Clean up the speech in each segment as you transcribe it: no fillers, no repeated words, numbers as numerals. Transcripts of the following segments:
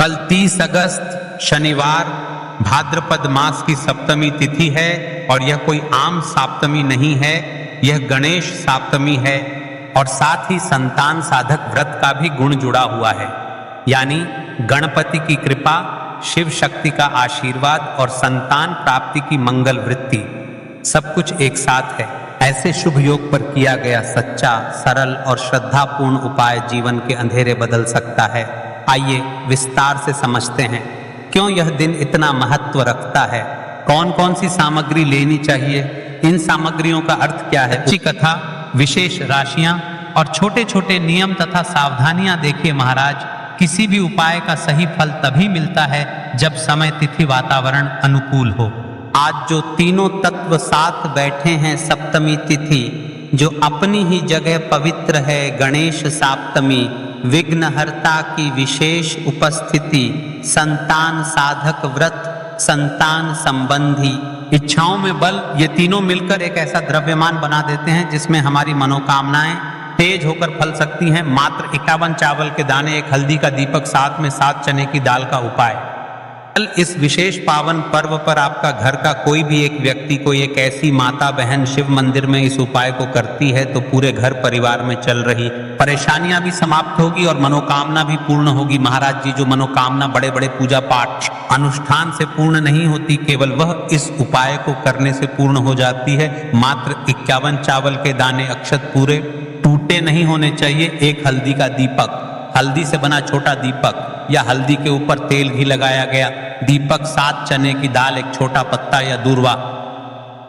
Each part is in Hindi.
कल 30 अगस्त शनिवार भाद्रपद मास की सप्तमी तिथि है और यह कोई आम सप्तमी नहीं है, यह गणेश सप्तमी है और साथ ही संतान साधक व्रत का भी गुण जुड़ा हुआ है। यानी गणपति की कृपा, शिव शक्ति का आशीर्वाद और संतान प्राप्ति की मंगल वृत्ति सब कुछ एक साथ है। ऐसे शुभ योग पर किया गया सच्चा, सरल और श्रद्धापूर्ण उपाय जीवन के अंधेरे बदल सकता है। आइए विस्तार से समझते हैं क्यों यह दिन इतना महत्व रखता है, कौन कौन सी सामग्री लेनी चाहिए, इन सामग्रियों का अर्थ क्या है। अच्छी कथा, विशेष राशियां और छोटे छोटे नियम तथा सावधानियां देखिए महाराज। किसी भी उपाय का सही फल तभी मिलता है जब समय, तिथि, वातावरण अनुकूल हो। आज जो तीनों तत्व साथ बैठे हैं सप्तमी तिथि, जो अपनी ही जगह पवित्र है, गणेश सप्तमी, विघ्नहर्ता की विशेष उपस्थिति, संतान साधक व्रत, संतान संबंधी इच्छाओं में बल, ये तीनों मिलकर एक ऐसा द्रव्यमान बना देते हैं जिसमें हमारी मनोकामनाएं तेज होकर फल सकती हैं। मात्र 51 चावल के दाने, एक हल्दी का दीपक, साथ में 7 चने की दाल का उपाय। कल इस विशेष पावन पर्व पर आपका घर का कोई भी एक व्यक्ति, कोई एक ऐसी माता बहन शिव मंदिर में इस उपाय को करती है तो पूरे घर परिवार में चल रही परेशानियां भी समाप्त होगी और मनोकामना भी पूर्ण होगी। महाराज जी, जो मनोकामना बड़े बड़े पूजा पाठ अनुष्ठान से पूर्ण नहीं होती, केवल वह इस उपाय को करने से पूर्ण हो जाती है। मात्र 51 चावल के दाने, अक्षत पूरे टूटे नहीं होने चाहिए, एक हल्दी का दीपक, हल्दी से बना छोटा दीपक या हल्दी के ऊपर तेल घी लगाया गया दीपक, 7 चने की दाल, एक छोटा पत्ता या दूर्वा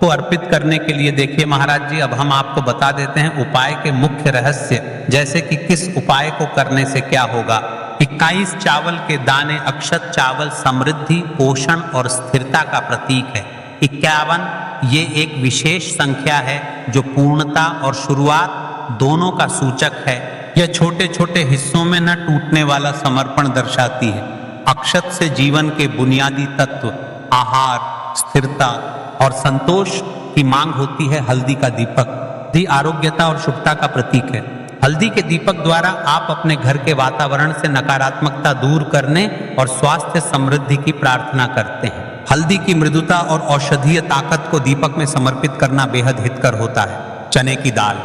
को अर्पित करने के लिए। देखिए महाराज जी, अब हम आपको बता देते हैं उपाय के मुख्य रहस्य, जैसे कि किस उपाय को करने से क्या होगा। 21 चावल के दाने, अक्षत चावल समृद्धि, पोषण और स्थिरता का प्रतीक है। 51 ये एक विशेष संख्या है जो पूर्णता और शुरुआत दोनों का सूचक है। यह छोटे छोटे हिस्सों में न टूटने वाला समर्पण दर्शाती है। अक्षत से जीवन के बुनियादी तत्व, आहार, स्थिरता और संतोष की मांग होती है। हल्दी का दीपक भी आरोग्यता और शुभता का प्रतीक है। हल्दी के दीपक द्वारा आप अपने घर के वातावरण से नकारात्मकता दूर करने और स्वास्थ्य समृद्धि की प्रार्थना करते हैं। हल्दी की मृदुता और औषधीय ताकत को दीपक में समर्पित करना बेहद हितकर होता है। चने की दाल,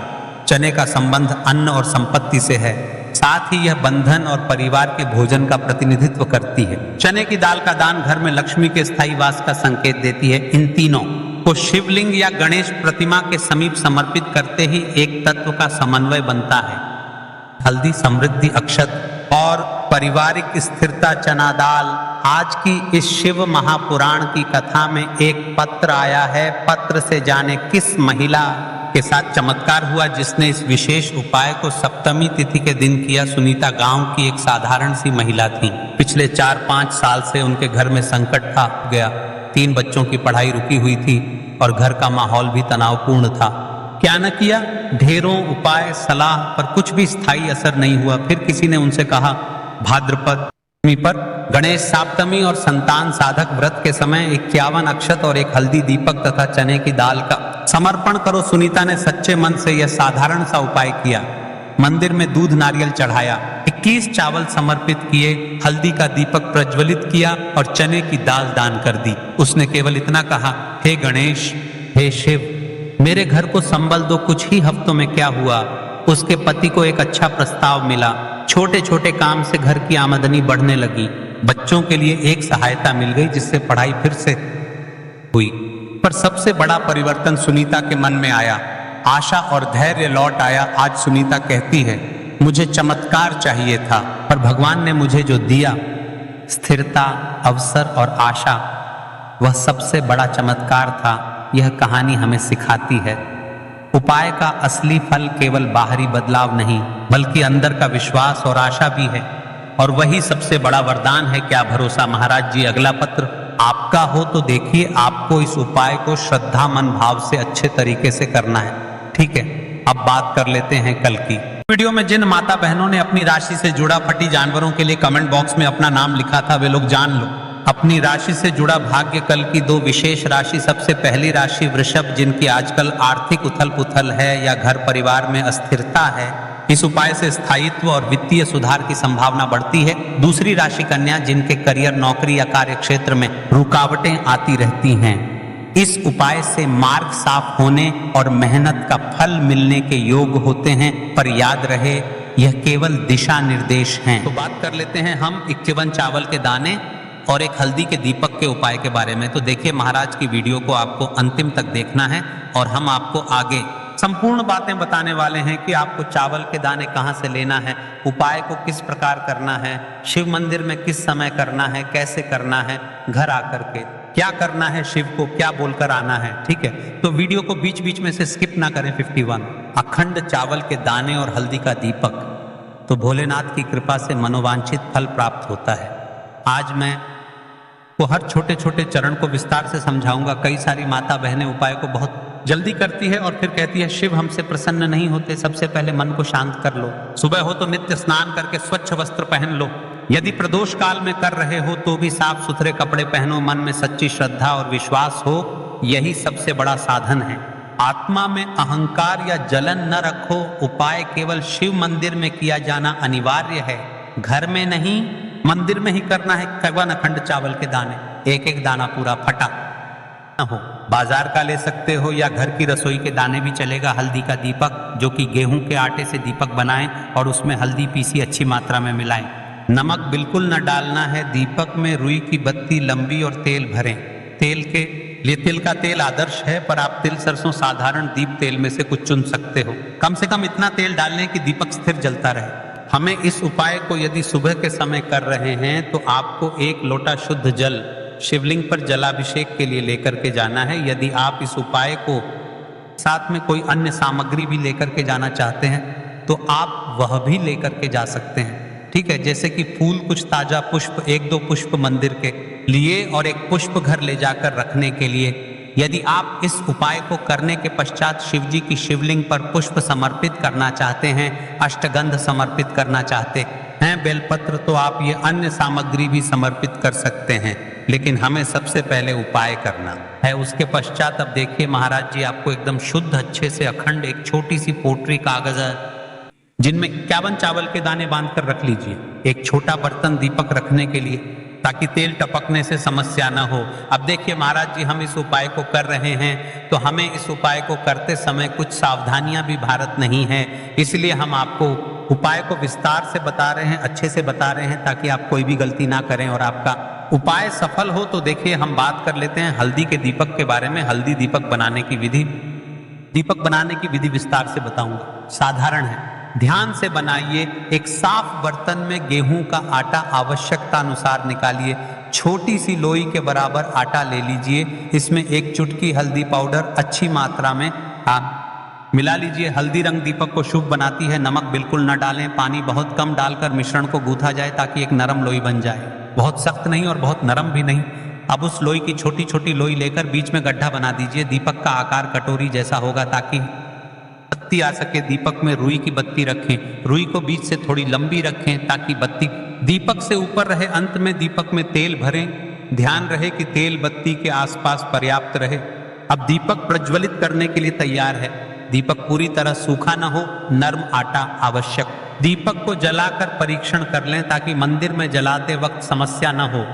चने का संबंध अन्न और संपत्ति से है, साथ ही यह बंधन और परिवार के भोजन का प्रतिनिधित्व करती है। चने की दाल का दान घर में लक्ष्मी के स्थायी वास का संकेत देती है। इन तीनों को शिवलिंग या गणेश प्रतिमा के समीप समर्पित करते ही एक तत्व का समन्वय बनता है। हल्दी, समृद्धि, अक्षत और पारिवारिक स्थिरता, चना दाल। आज की इस शिव महापुराण की कथा में एक पत्र आया है। पत्र से जाने किस महिला के साथ चमत्कार हुआ जिसने इस विशेष उपाय को सप्तमी तिथि के दिन किया। सुनीता गांव की एक साधारण सी महिला थी। पिछले 4-5 साल से उनके घर में संकट आ गया। 3 बच्चों की पढ़ाई रुकी हुई थी और घर का माहौल भी तनावपूर्ण था। क्या न किया, ढेरों उपाय, सलाह, पर कुछ भी स्थायी असर नहीं हुआ। फिर किसी ने उनसे कहा, भाद्रपद पर गणेश सप्तमी और संतान साधक व्रत के समय 51 अक्षत और एक हल्दी दीपक तथा चने की दाल का समर्पण करो। सुनीता ने सच्चे मन से यह साधारण सा उपाय किया। मंदिर में दूध नारियल चढ़ाया, 21 चावल समर्पित किए, हल्दी का दीपक प्रज्वलित किया और चने की दाल दान कर दी। उसने केवल इतना कहा, हे गणेश, हे शिव, मेरे घर को संबल दो। कुछ ही हफ्तों में क्या हुआ, उसके पति को एक अच्छा प्रस्ताव मिला। छोटे छोटे काम से घर की आमदनी बढ़ने लगी। बच्चों के लिए एक सहायता मिल गई जिससे पढ़ाई फिर से हुई। पर सबसे बड़ा परिवर्तन सुनीता के मन में आया। आशा और धैर्य लौट आया। आज सुनीता कहती है, मुझे चमत्कार चाहिए था, पर भगवान ने मुझे जो दिया, स्थिरता, अवसर और आशा, वह सबसे बड़ा चमत्कार था। यह कहानी हमें सिखाती है, उपाय का असली फल केवल बाहरी बदलाव नहीं, बल्कि अंदर का विश्वास और आशा भी है। और वही सबसे बड़ा वरदान है। क्या भरोसा। महाराज जी, अगला पत्र आपका हो तो देखिए, आपको इस उपाय को श्रद्धा मन भाव से अच्छे तरीके से करना है। ठीक है, अब बात कर लेते हैं कल की वीडियो में। जिन माता बहनों ने अपनी राशि से जुड़ा फटी जानवरों के लिए कमेंट बॉक्स में अपना नाम लिखा था, वे लोग जान लो, अपनी राशि से जुड़ा भाग्य कल की 2 विशेष राशि। सबसे पहली राशि वृषभ, जिनकी आजकल आर्थिक उथल पुथल है या घर परिवार में अस्थिरता है, इस उपाय से स्थायित्व और वित्तीय सुधार की संभावना बढ़ती है। दूसरी राशि कन्या, जिनके करियर, नौकरी या कार्य क्षेत्र में रुकावटें आती रहती हैं, इस उपाय से मार्ग साफ होने और मेहनत का फल मिलने के योग होते हैं। पर याद रहे, यह केवल दिशा निर्देश हैं। तो बात कर लेते हैं हम 51 चावल के दाने और एक हल्दी के दीपक के उपाय के बारे में। तो देखिए, महाराज की वीडियो को आपको अंतिम तक देखना है और हम आपको आगे संपूर्ण बातें बताने वाले हैं कि आपको चावल के दाने कहाँ से लेना है, उपाय को किस प्रकार करना है, शिव मंदिर में किस समय करना है, कैसे करना है, घर आकर के क्या करना है, शिव को क्या बोलकर आना है। ठीक है, तो वीडियो को बीच बीच में से स्किप ना करें। 51 अखंड चावल के दाने और हल्दी का दीपक, तो भोलेनाथ की कृपा से मनोवांछित फल प्राप्त होता है। आज मैं को हर छोटे छोटे चरण को विस्तार से समझाऊंगा। कई सारी माता बहनें उपाय को बहुत जल्दी करती है और फिर कहती है शिव हमसे प्रसन्न नहीं होते। सबसे पहले मन को शांत कर लो। सुबह हो तो नित्य स्नान करके स्वच्छ वस्त्र पहन लो। यदि प्रदोष काल में कर रहे हो तो भी साफ सुथरे कपड़े पहनो। मन में सच्ची श्रद्धा और विश्वास हो, यही सबसे बड़ा साधन है। आत्मा में अहंकार या जलन न रखो। उपाय केवल शिव मंदिर में किया जाना अनिवार्य है, घर में नहीं। मंदिर में ही करना है। 51 अखंड चावल के दाने, एक एक दाना पूरा फटा हो। बाजार का ले सकते हो या घर की रसोई के दाने भी चलेगा। हल्दी का दीपक, जो कि गेहूं के आटे से दीपक बनाएं और उसमें हल्दी पीसी अच्छी मात्रा में मिलाएं। नमक बिल्कुल न डालना है। दीपक में रुई की बत्ती लंबी और तेल भरें। तेल के लिए तिल का तेल आदर्श है, पर आप तिल सरसों साधारण दीप तेल में से कुछ चुन सकते हो। कम से कम इतना तेल डालने कि दीपक स्थिर जलता रहे। हमें इस उपाय को यदि सुबह के समय कर रहे हैं तो आपको 1 लोटा शुद्ध जल शिवलिंग पर जलाभिषेक के लिए लेकर के जाना है। यदि आप इस उपाय को साथ में कोई अन्य सामग्री भी लेकर के जाना चाहते हैं तो आप वह भी लेकर के जा सकते हैं। ठीक है, जैसे कि फूल, कुछ ताजा पुष्प, 1-2 पुष्प मंदिर के लिए और एक पुष्प घर ले जाकर रखने के लिए। यदि आप इस उपाय को करने के पश्चात शिव जी की शिवलिंग पर पुष्प समर्पित करना चाहते हैं, अष्टगंध समर्पित करना चाहते हैं, बेलपत्र, तो आप ये अन्य सामग्री भी समर्पित कर सकते हैं। लेकिन हमें सबसे पहले उपाय करना है। उसके पश्चात अब देखिए, महाराज जी आपको एकदम शुद्ध अच्छे से अखंड एक छोटी सी पोटरी कागज है, जिनमें 51 चावल के दाने बांध कर रख लीजिए। एक छोटा बर्तन दीपक रखने के लिए, ताकि तेल टपकने से समस्या ना हो। अब देखिए महाराज जी, हम इस उपाय को कर रहे हैं तो हमें इस उपाय को करते समय कुछ सावधानियां भी भारत नहीं है। इसलिए हम आपको उपाय को विस्तार से बता रहे हैं, अच्छे से बता रहे हैं, ताकि आप कोई भी गलती ना करें और आपका उपाय सफल हो। तो देखिए, हम बात कर लेते हैं हल्दी के दीपक के बारे में। हल्दी दीपक बनाने की विधि, दीपक बनाने की विधि विस्तार से बताऊंगा। साधारण है, ध्यान से बनाइए। एक साफ बर्तन में गेहूं का आटा आवश्यकता अनुसार निकालिए। छोटी सी लोई के बराबर आटा ले लीजिए। इसमें 1 चुटकी हल्दी पाउडर अच्छी मात्रा में मिला लीजिए। हल्दी रंग दीपक को शुभ बनाती है। नमक बिल्कुल न डालें। पानी बहुत कम डालकर मिश्रण को गूंथा जाए ताकि एक नरम लोई बन जाए। बहुत सख्त नहीं और बहुत नरम भी नहीं। अब उस लोई की छोटी छोटी लोई लेकर बीच में गड्ढा बना दीजिए। दीपक का आकार कटोरी जैसा होगा ताकि बत्ती आ सके। दीपक में रुई की बत्ती रखें। रुई को बीच से थोड़ी लंबी रखें ताकि बत्ती दीपक से ऊपर रहे। अंत में दीपक में तेल भरें। ध्यान रहे कि तेल बत्ती के आसपास पर्याप्त रहे। अब दीपक प्रज्वलित करने के लिए तैयार है। दीपक पूरी तरह सूखा न हो, नर्म आटा आवश्यक। दीपक को जलाकर परीक्षण कर लें ताकि मंदिर में जलाते वक्त समस्या न हो।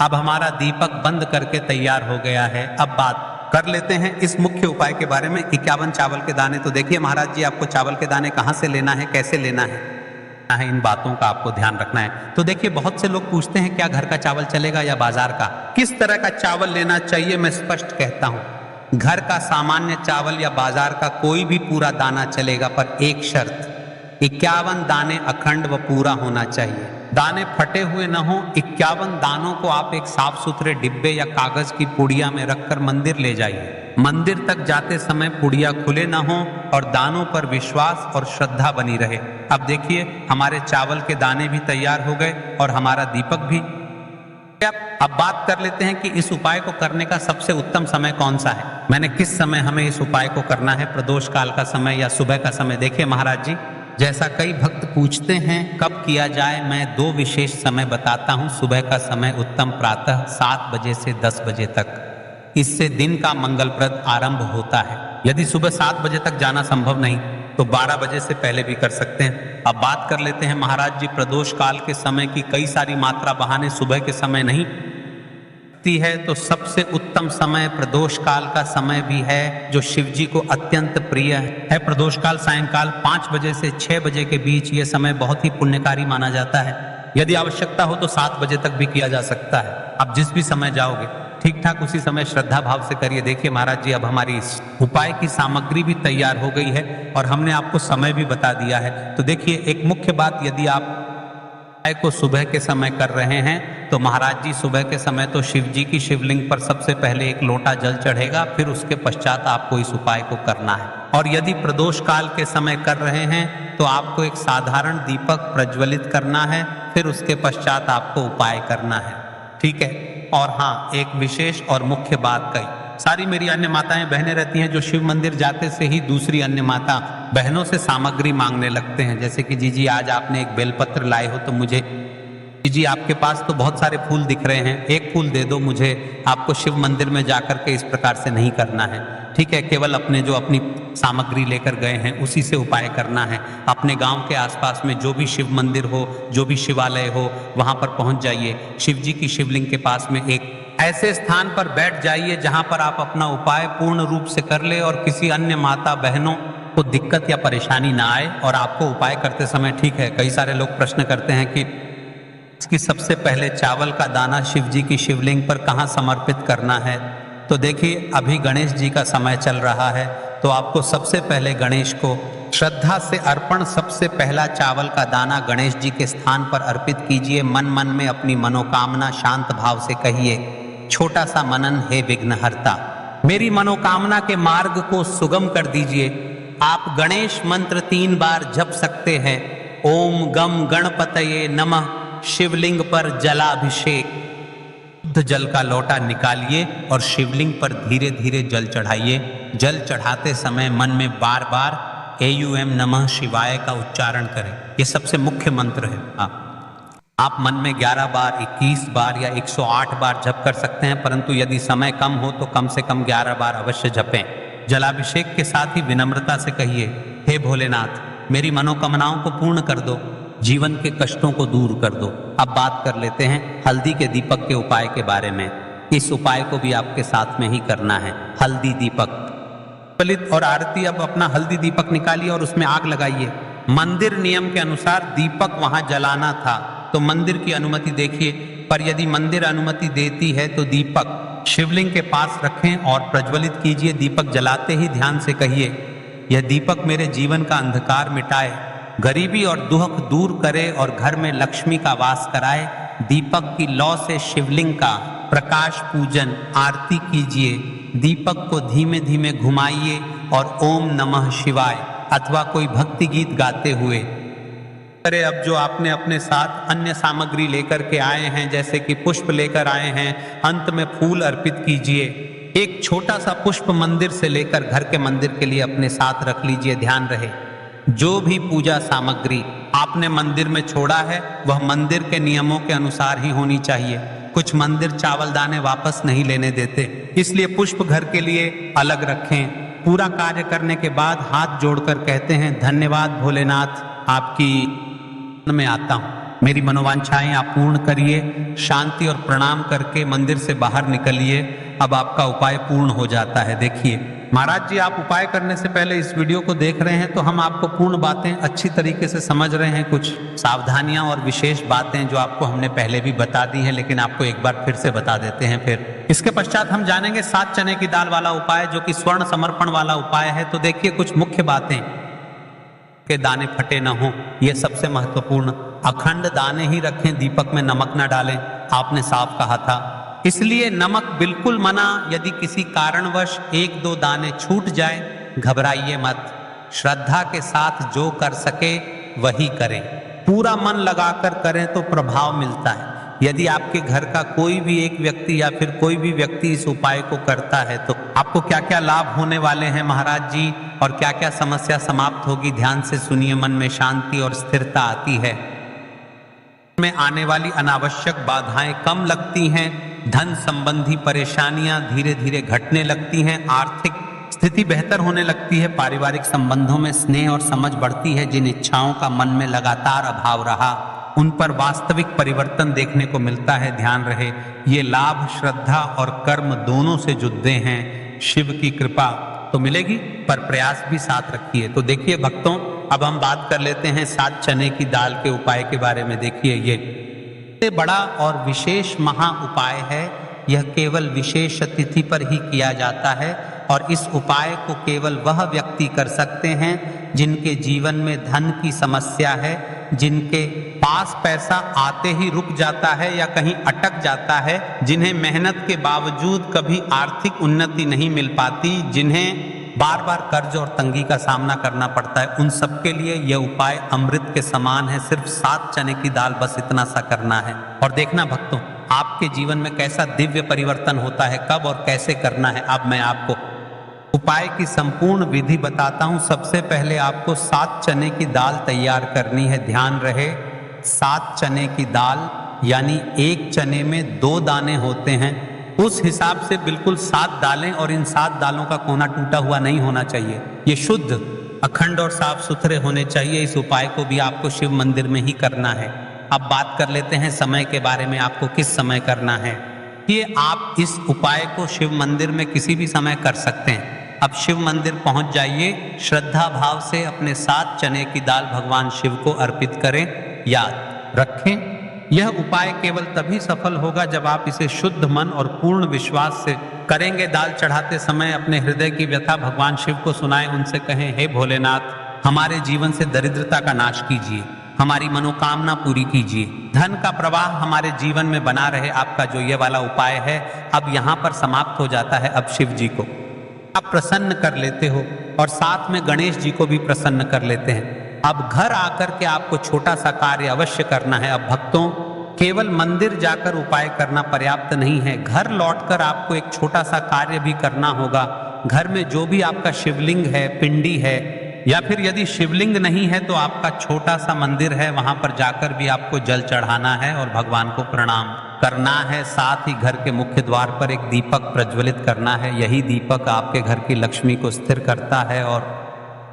अब हमारा दीपक बंद करके तैयार हो गया है। अब बात कर लेते हैं इस मुख्य उपाय के बारे में। 51 चावल के दाने, तो देखिए महाराज जी, आपको चावल के दाने कहाँ से लेना है, कैसे लेना है, इन बातों का आपको ध्यान रखना है। तो देखिए, बहुत से लोग पूछते हैं क्या घर का चावल चलेगा या बाजार का, किस तरह का चावल लेना चाहिए। मैं स्पष्ट कहता हूं, घर का सामान्य चावल या बाजार का कोई भी पूरा दाना चलेगा, पर एक शर्त, 51 दाने अखंड व पूरा होना चाहिए। दाने फटे हुए न हो। 51 दानों को आप एक साफ सुथरे डिब्बे या कागज की पुड़िया में रखकर मंदिर ले जाइए। मंदिर तक जाते समय पुड़िया खुले न हो और दानों पर विश्वास और श्रद्धा बनी रहे। अब देखिए, हमारे चावल के दाने भी तैयार हो गए और हमारा दीपक भी। अब बात कर लेते हैं कि इस उपाय को करने का सबसे उत्तम समय कौन सा है। मैंने किस समय हमें इस उपाय को करना है, प्रदोष काल का समय या सुबह का समय। देखिए महाराज जी, जैसा कई भक्त पूछते हैं कब किया जाए, मैं 2 विशेष समय बताता हूं। सुबह का समय उत्तम प्रातः 7 बजे से 10 बजे तक। इससे दिन का मंगलप्रद आरंभ होता है। यदि सुबह 7 बजे तक जाना संभव नहीं तो 12 बजे से पहले भी कर सकते हैं। अब बात कर लेते हैं महाराज जी प्रदोष काल के समय की। कई सारी मात्रा बहाने सुबह के समय नहीं है, तो सबसे उत्तम समय प्रदोष काल का समय भी है, जो शिव जी को अत्यंत प्रिय है। प्रदोष काल सायंकाल 5 बजे से 6 बजे के बीच ये समय बहुत ही पुण्यकारी माना जाता है। यदि आवश्यकता हो तो 7 बजे तक भी किया जा सकता है। आप जिस भी समय जाओगे ठीक ठाक उसी समय श्रद्धा भाव से करिए। देखिए महाराज जी, अब हमारी इस उपाय की सामग्री भी तैयार हो गई है और हमने आपको समय भी बता दिया है। तो देखिए, एक मुख्य बात, यदि आप को सुबह के समय कर रहे हैं तो महाराज जी सुबह के समय तो शिव जी की शिवलिंग पर सबसे पहले 1 लोटा जल चढ़ेगा, फिर उसके पश्चात आपको इस उपाय को करना है। और यदि प्रदोष काल के समय कर रहे हैं तो आपको एक साधारण दीपक प्रज्वलित करना है, फिर उसके पश्चात आपको उपाय करना है। ठीक है। और हाँ, एक विशेष और मुख्य बात कही, सारी मेरी अन्य माताएं बहनें रहती हैं जो शिव मंदिर जाते से ही दूसरी अन्य माता बहनों से सामग्री मांगने लगते हैं। जैसे कि जी आज आपने एक बेलपत्र लाए हो तो मुझे, जी आपके पास तो बहुत सारे फूल दिख रहे हैं, एक फूल दे दो मुझे, आपको शिव मंदिर में जाकर के इस प्रकार से नहीं करना है। ठीक है, केवल अपने जो अपनी सामग्री लेकर गए हैं उसी से उपाय करना है। अपने गांव के आसपास में जो भी शिव मंदिर हो, जो भी शिवालय हो, वहां पर पहुंच जाइए। शिव जी की शिवलिंग के पास में एक ऐसे स्थान पर बैठ जाइए जहां पर आप अपना उपाय पूर्ण रूप से कर ले और किसी अन्य माता बहनों को दिक्कत या परेशानी ना आए। और आपको उपाय करते समय, ठीक है, कई सारे लोग प्रश्न करते हैं कि इसकी सबसे पहले चावल का दाना शिव जी की शिवलिंग पर कहाँ समर्पित करना है। तो देखिए, अभी गणेश जी का समय चल रहा है, तो आपको सबसे पहले गणेश को श्रद्धा से अर्पण, सबसे पहला चावल का दाना गणेश जी के स्थान पर अर्पित कीजिए। मन मन में अपनी मनोकामना शांत भाव से कहिए, छोटा सा मनन है विघ्नहर्ता, मेरी मनोकामना के मार्ग को सुगम कर दीजिए। आप गणेश मंत्र 3 बार जप सकते हैं। ओम गम गणपतये नमः। शिवलिंग पर जलाभिषेक, शुद्ध जल का लोटा निकालिए और शिवलिंग पर धीरे धीरे जल चढ़ाइए। जल चढ़ाते समय मन में बार बार AUM नमः शिवाय का उच्चारण करें। ये सबसे मुख्य मंत्र है। आप मन में 11 बार, 21 बार या 108 बार जप कर सकते हैं, परंतु यदि समय कम हो तो कम से कम 11 बार अवश्य जपें। जलाभिषेक के साथ ही विनम्रता से कहिए, हे भोलेनाथ, मेरी मनोकामनाओं को पूर्ण कर दो, जीवन के कष्टों को दूर कर दो। अब बात कर लेते हैं हल्दी के दीपक के उपाय के बारे में। इस उपाय को भी आपके साथ में ही करना है। हल्दी दीपक और आरती। अब अपना हल्दी दीपक निकालिए और उसमें आग लगाइए। मंदिर नियम के अनुसार दीपक वहां जलाना था, तो मंदिर की अनुमति देखिए। पर यदि मंदिर अनुमति देती है तो दीपक शिवलिंग के पास रखें और प्रज्वलित कीजिए। दीपक जलाते ही ध्यान से कहिए, यह दीपक मेरे जीवन का अंधकार मिटाए, गरीबी और दुख दूर करे और घर में लक्ष्मी का वास कराए। दीपक की लौ से शिवलिंग का प्रकाश पूजन आरती कीजिए। दीपक को धीमे धीमे घुमाइए और ओम नमः शिवाय अथवा कोई भक्ति गीत गाते हुए अरे अब जो आपने अपने साथ अन्य सामग्री लेकर के आए हैं, जैसे कि पुष्प लेकर आए हैं, अंत में फूल अर्पित कीजिए। एक छोटा सा पुष्प मंदिर से लेकर घर के मंदिर के लिए अपने साथ रख लीजिए। ध्यान रहे, जो भी पूजा सामग्री आपने मंदिर में छोड़ा है वह मंदिर के नियमों के अनुसार ही होनी चाहिए। कुछ मंदिर चावल दाने वापस नहीं लेने देते, इसलिए पुष्प घर के लिए अलग रखें। पूरा कार्य करने के बाद हाथ जोड़कर कहते हैं, धन्यवाद भोलेनाथ, आपकी में आता हूं, मेरी मनोवांछाएं आप पूर्ण करिए। शांति और प्रणाम करके मंदिर से बाहर निकलिए। अब आपका उपाय पूर्ण हो जाता है। देखिए महाराज जी, आप उपाय करने से पहले इस वीडियो को देख रहे हैं तो हम आपको पूर्ण बातें अच्छी तरीके से समझ रहे हैं। कुछ सावधानियां और विशेष बातें जो आपको हमने पहले भी बता दी हैं, लेकिन आपको एक बार फिर से बता देते हैं। फिर इसके पश्चात हम जानेंगे 7 चने की दाल वाला उपाय, जो कि स्वर्ण समर्पण वाला उपाय है। तो देखिए कुछ मुख्य बातें, के दाने फटे न हो, यह सबसे महत्वपूर्ण। अखंड दाने ही रखें, दीपक में नमक न डालें, आपने साफ कहा था, इसलिए नमक बिल्कुल मना। यदि किसी कारणवश 1-2 दाने छूट जाए, घबराइए मत। श्रद्धा के साथ जो कर सके वही करें, पूरा मन लगाकर करें तो प्रभाव मिलता है। यदि आपके घर का कोई भी एक व्यक्ति या फिर कोई भी व्यक्ति इस उपाय को करता है तो आपको क्या क्या लाभ होने वाले हैं महाराज जी, और क्या क्या समस्या समाप्त होगी, ध्यान से सुनिए। मन में शांति और स्थिरता आती है, में आने वाली अनावश्यक बाधाएं कम लगती हैं, धन संबंधी परेशानियां धीरे धीरे घटने लगती हैं, आर्थिक स्थिति बेहतर होने लगती है, पारिवारिक संबंधों में स्नेह और समझ बढ़ती है। जिन इच्छाओं का मन में लगातार अभाव रहा उन पर वास्तविक परिवर्तन देखने को मिलता है। ध्यान रहे, ये लाभ श्रद्धा और कर्म दोनों से जुड़े हैं। शिव की कृपा तो मिलेगी पर प्रयास भी साथ रखिए। तो देखिए भक्तों, अब हम बात कर लेते हैं 7 चने की दाल के उपाय के बारे में। देखिए, ये बड़ा और विशेष महा उपाय है। यह केवल विशेष तिथि पर ही किया जाता है और इस उपाय को केवल वह व्यक्ति कर सकते हैं जिनके जीवन में धन की समस्या है, जिनके पास पैसा आते ही रुक जाता है या कहीं अटक जाता है, जिन्हें मेहनत के बावजूद कभी आर्थिक उन्नति नहीं मिल पाती, जिन्हें बार बार कर्ज और तंगी का सामना करना पड़ता है। उन सबके लिए यह उपाय अमृत के समान है। सिर्फ 7 चने की दाल, बस इतना सा करना है और देखना भक्तों, आपके जीवन में कैसा दिव्य परिवर्तन होता है। कब और कैसे करना है, अब मैं आपको उपाय की संपूर्ण विधि बताता हूं। सबसे पहले आपको 7 चने की दाल तैयार करनी है। ध्यान रहे, 7 चने की दाल यानी एक चने में 2 दाने होते हैं, उस हिसाब से बिल्कुल 7 दालें, और इन 7 दालों का कोना टूटा हुआ नहीं होना चाहिए। ये शुद्ध, अखंड और साफ सुथरे होने चाहिए। इस उपाय को भी आपको शिव मंदिर में ही करना है। अब बात कर लेते हैं समय के बारे में, आपको किस समय करना है। ये आप इस उपाय को शिव मंदिर में किसी भी समय कर सकते हैं। अब शिव मंदिर पहुंच जाइए, श्रद्धा भाव से अपने 7 चने की दाल भगवान शिव को अर्पित करें। याद रखें, यह उपाय केवल तभी सफल होगा जब आप इसे शुद्ध मन और पूर्ण विश्वास से करेंगे। दाल चढ़ाते समय अपने हृदय की व्यथा भगवान शिव को सुनाएं, उनसे कहें, हे भोलेनाथ, हमारे जीवन से दरिद्रता का नाश कीजिए, हमारी मनोकामना पूरी कीजिए, धन का प्रवाह हमारे जीवन में बना रहे। आपका जो ये वाला उपाय है अब यहाँ पर समाप्त हो जाता है। अब शिव जी को आप प्रसन्न कर लेते हो और साथ में गणेश जी को भी प्रसन्न कर लेते हैं। अब घर आकर के आपको छोटा सा कार्य अवश्य करना है। अब भक्तों, केवल मंदिर जाकर उपाय करना पर्याप्त नहीं है, घर लौटकर आपको एक छोटा सा कार्य भी करना होगा। घर में जो भी आपका शिवलिंग है, पिंडी है, या फिर यदि शिवलिंग नहीं है तो आपका छोटा सा मंदिर है, वहां पर जाकर भी आपको जल चढ़ाना है और भगवान को प्रणाम करना है। साथ ही घर के मुख्य द्वार पर एक दीपक प्रज्वलित करना है। यही दीपक आपके घर की लक्ष्मी को स्थिर करता है और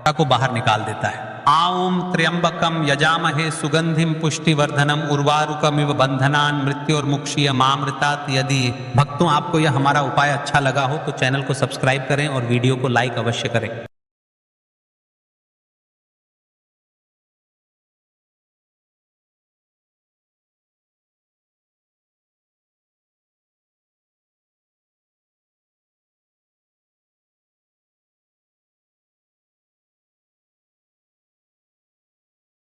को बाहर निकाल देता है। आऊं त्र्यंबकम यजामहे सुगंधिम पुष्टिवर्धनम उर्वारुकमिव बंधनान मृत्योर्मुक्षीयमामृतात्। यदि भक्तों आपको यह हमारा उपाय अच्छा लगा हो तो चैनल को सब्सक्राइब करें और वीडियो को लाइक अवश्य करें।